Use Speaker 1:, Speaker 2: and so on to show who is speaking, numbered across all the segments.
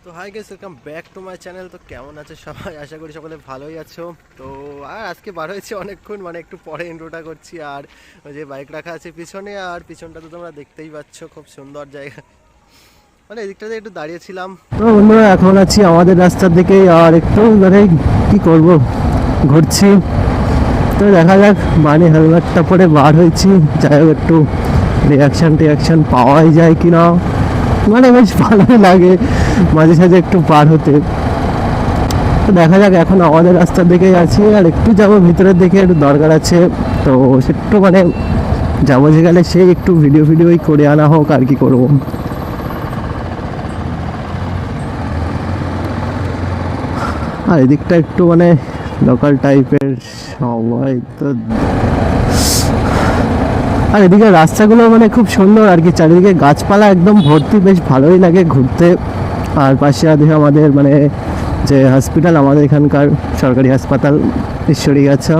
Speaker 1: তো hi guys, welcome back to my channel. তো কেমন আছে সবাই? আশা করি সকলে ভালোই আছো। তো আর আজকে বার হয়েছে অনেকক্ষণ, মানে একটু পরে ইন্ট্রোটা করছি। আর ওই যে বাইক রাখা আছে পিছনে, আর পিছনটা তো তোমরা দেখতেই পাচ্ছ, খুব সুন্দর জায়গা। মানে এদিকটাতে একটু দাঁড়িয়েছিলাম। তো বন্ধুরা এখন আছি আমাদের রাস্তার দিকে, আর একটু মানে কি করব, ঘুরছি। তো দেখা যাক, মানে হেলমেটটা পরে বার হয়েছি, যাই হোক একটু রিয়াকশান পাওয়াই যায় কিনা। মানে বেশ ভালোই লাগে মাঝে সাঝে একটু পার হতে। তো দেখা যাক, এখন আমাদের রাস্তার দিকেই আছি, আর একটু যাবো ভিতরের দিকে, একটু দরকার আছে। তো একটু মানে যাবো যেখানে, সেই একটু ভিডিওই করে আনা হোক, আর কি করবো। আর এদিকটা একটু মানে লোকাল টাইপের সবাই তো। আর এদিকে রাস্তাগুলো মানে খুব সুন্দর আর কি, চারিদিকে গাছপালা একদম ভর্তি, বেশ ভালোই লাগে ঘুরতে। আর পাশে আছে আমাদের মানে যে হসপিটাল, আমাদের এখানকার সরকারি হাসপাতাল ঈশ্বরী গাছা।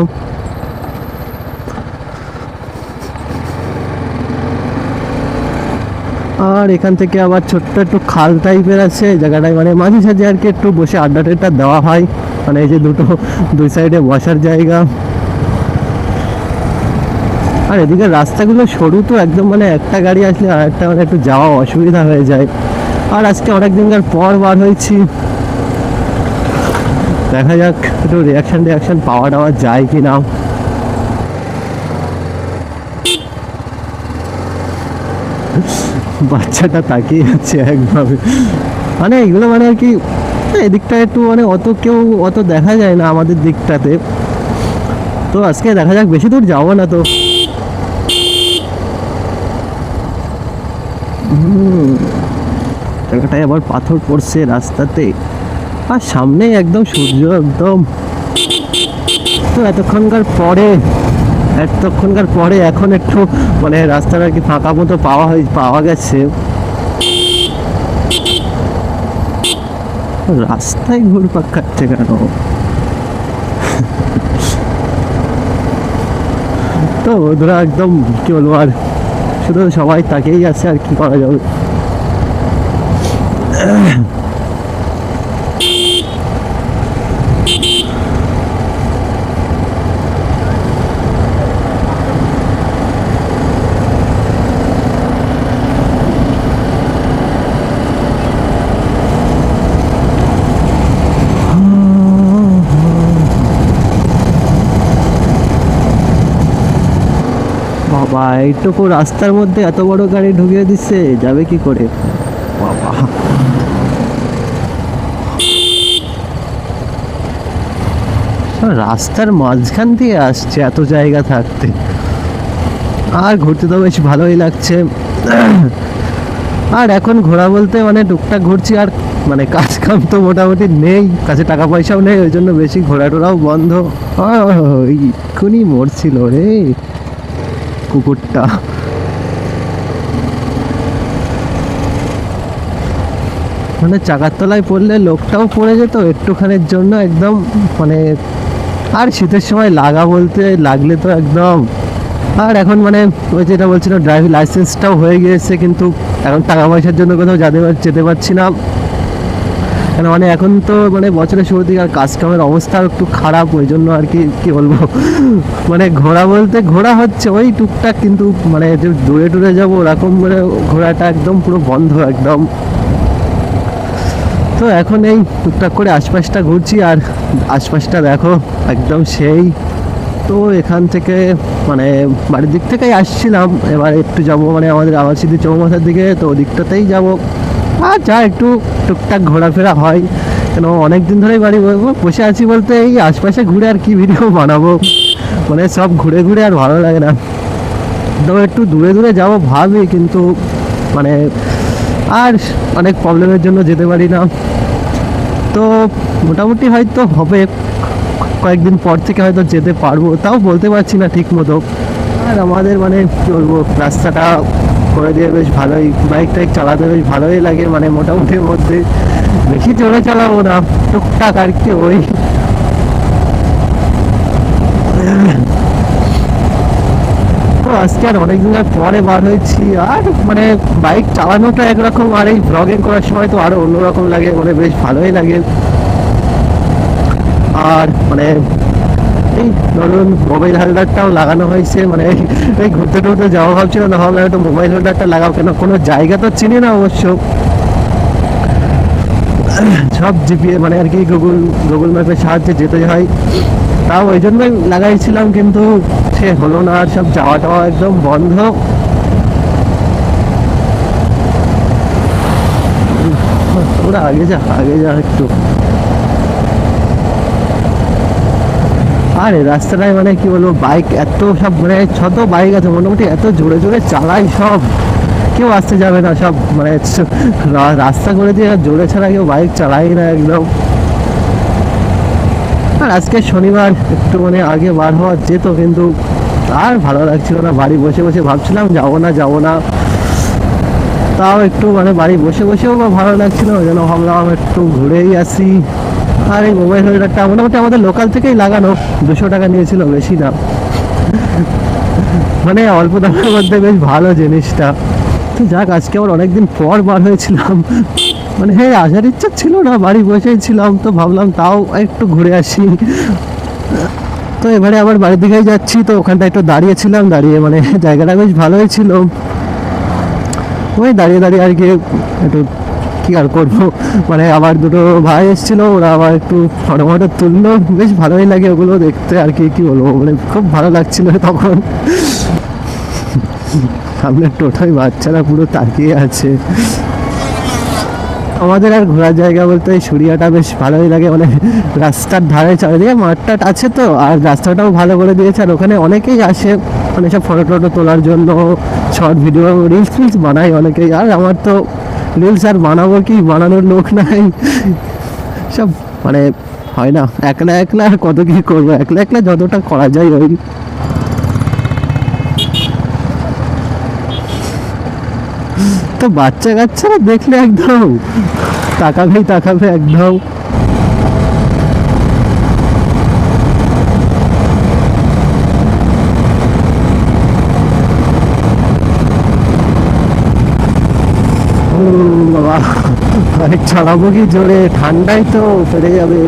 Speaker 1: আর এখান থেকে আবার ছোট্ট একটু খাল টাইপের আছে জায়গাটায়, মানে মাঝে সাঝে আর কি একটু বসে আড্ডা টাড্ডা দেওয়া হয়। মানে এই যে দুই সাইডে বসার জায়গা। আর এদিকে রাস্তাগুলো সরু তো একদম, মানে একটা গাড়ি আসলে আর একটা মানে একটু যাওয়া অসুবিধা হয়ে যায়। আর আজকে অনেক দিনকার পর বার হয়েছি, দেখা যাক একটু রিয়াকশান পাওয়া টাওয়া যায় কি না। বাচ্চাটা তাকিয়ে আছে একভাবে, মানে এগুলো মানে আর কি এদিকটা একটু মানে অত দেখা যায় না আমাদের দিকটাতে। তো আজকে দেখা যাক, বেশি দূর যাবো না তো। জায়গাটায় আবার পাথর পড়ছে রাস্তাতে, আর সামনে একদম সূর্য একদম। তো এতক্ষণকার পরে এখন একটু মানে রাস্তাটা আর কি ফাঁকা মতো পাওয়া গেছে। রাস্তায় ঘুরপাক খাচ্ছে কেন? তো ওরা একদম কি বলবো, আর শুধু সবাই তাকেই আছে, আর কি করা যাবে। বাবা, এইটুকু রাস্তার মধ্যে এত বড় গাড়ি ঢুকিয়ে দিচ্ছে, যাবে কি করে বাবা। রাস্তার মাঝখান দিয়ে আসছে এত জায়গা থাকতে। আর ঘুরতে তো বেশ ভালোই লাগছে। আর এখন ঘোরা বলতে মানে টুকটাক ঘুরছি, আর মানে কাজ কাম তো মোটামুটি নেই, কাছে টাকা পয়সাও নেই, ওই জন্য বেশি ঘোরা টোরাও বন্ধ। এক্ষুনি মরছিল রে কুকুরটা। মানে চাকার তলায় পড়লে লোকটাও পড়ে যেত একটুখানির জন্য একদম, মানে আর শীতের সময় লাগলে তো একদম। আর এখন মানে ওই যেটা বলছিলাম, ড্রাইভিং লাইসেন্সটাও হয়ে গিয়েছে, কিন্তু এখন টাকা পয়সার জন্য কোথাও যেতে পারছি না। কেন মানে এখন তো মানে বছরের শুরুর দিকে, আর কাজ কামের অবস্থা একটু খারাপ, ওই জন্য আর কি বলবো। মানে ঘোরা হচ্ছে ওই টুকটাক, কিন্তু মানে যে দূরে যাবো ওরকম মানে ঘোরাটা একদম পুরো বন্ধ একদম। তো এখন এই টুকটাক করে আশপাশটা ঘুরছি, আর আশপাশটা দেখো একদম সেই। তো এখান থেকে মানে বাড়ির দিক থেকেই আসছিলাম, এবার একটু যাব মানে আমাদের আবাসিদি চৌমাথার দিকে, তো ওদিকটাতেই যাব। আর যা একটু টুকটাক ঘোরাফেরা হয়, কেন অনেক দিন ধরেই বাড়ি বসে আছি বলতে, এই আশপাশে ঘুরে আর কি ভিডিও বানাবো, মানে সব ঘুরে আর ভালো লাগে না। তো একটু দূরে যাবো ভাবি, কিন্তু মানে আর অনেক প্রবলেমের জন্য যেতে পারি না। তো মোটামুটি হয়তো হবে, কয়েকদিন পর থেকে হয়তো যেতে পারবো, তাও বলতে পারছি না ঠিক মতো। আর আমাদের মানে কী বলবো, রাস্তাটা করে দিয়ে বেশ ভালোই, বাইক টাইক চালাতে বেশ ভালোই লাগে, মানে মোটামুটির মধ্যে। বেশি জোরে চালাবো না, টুকটাক আর কি ওই। তো আজকে আর অনেক দিনের পরে বার হয়েছি, আর মানে বাইক চালানোটা একরকম, আর এই ব্লগিং করার সময় তো আরো অন্যরকম লাগে, মানে বেশ ভালোই লাগে। আর মানে এই ধরুন মোবাইল হোল্ডারটাও লাগানো হয়েছে, মানে এই ঘুরতে টুরতে যাওয়া ভাবছিল না, ভাবলাম একটু মোবাইল হোল্ডারটা লাগাও, কেন কোনো জায়গা তো চিনি না অবশ্য, সব জিপিএ মানে আর কি গুগল ম্যাপের সাহায্যে যেতে হয়, তাও ওই জন্যই লাগাইছিলাম, কিন্তু সে হলো না, আর সব যাওয়া টাওয়া একদম বন্ধ। ওরা আগে যা একটু। আর এই রাস্তাটায় মানে কি বলবো, বাইক এত সব মানে ছোট বাইক আছে মোটামুটি, এত জোরে জোরে চালাই সব, কেউ আসতে যাবে না, সব মানে রাস্তা করে দিয়ে জোরে ছাড়া কেউ বাইক চালাই না একদম। আর আজকে শনিবার একটু মানে আগে বার হওয়া যেত, কিন্তু আর ভালো লাগছিল না, বাড়ি বসে বসে ভাবছিলাম যাবো না, তাও একটু মানে বাড়ি বসে বসেও বা ভালো লাগছিল, ওই জন্য ভাবলাম একটু ঘুরেই আসি। আর এই মোবাইল হোল্ডারটা মোটামুটি আমাদের লোকাল থেকেই লাগানো, 200 টাকা নিয়েছিল, বেশি না, মানে অল্প দামের মধ্যে বেশ ভালো জিনিসটা। তো যাক, আজকে আবার অনেকদিন পর বার হয়েছিলাম, মানে হ্যাঁ আসার ইচ্ছা ছিল না, বাড়ি বসেই ছিলাম, তো ভাবলাম তাও একটু ঘুরে আসি। তো এবারে আবার বাড়ির দিকেই যাচ্ছি, তো ওখানটা একটু দাঁড়িয়েছিলাম, দাঁড়িয়ে মানে জায়গাটা বেশ ভালোই ছিল, ওই দাঁড়িয়ে আর কি একটু কি আর করবো, মানে আবার দুটো ভাই এসেছিল, ওরা আবার একটু ফটো তুললো, বেশ ভালোই লাগে ওগুলো দেখতে আর কি বলবো, মানে খুব ভালো লাগছিল তখন। সামনে টোটাই বাচ্চারা পুরো তাকিয়ে আছে। আমাদের আর ঘোরার জায়গা বলতে এই সুরিয়াটা বেশ ভালোই লাগে, মানে রাস্তার ধারে চারিদিকে মাঠটা আছে তো, আর রাস্তাটাও ভালো করে দিয়েছে, আর ওখানে অনেকেই আসে মানে সব ফটো টটো তোলার জন্য, শর্ট ভিডিও রিলস বানায় অনেকেই, আর আমার তো রিলস আর বানাবো কি, বানানোর লোক নাই, সব মানে হয় না, একলা আর কত কি করবো, একলা যতটা করা যায় ওই। তো বাচ্চা কাচ্চারা দেখলে একদম তাকাবে একদম। বাবা বাইক চালাবো কি জোরে, ঠান্ডায় তো পেরে যাবে।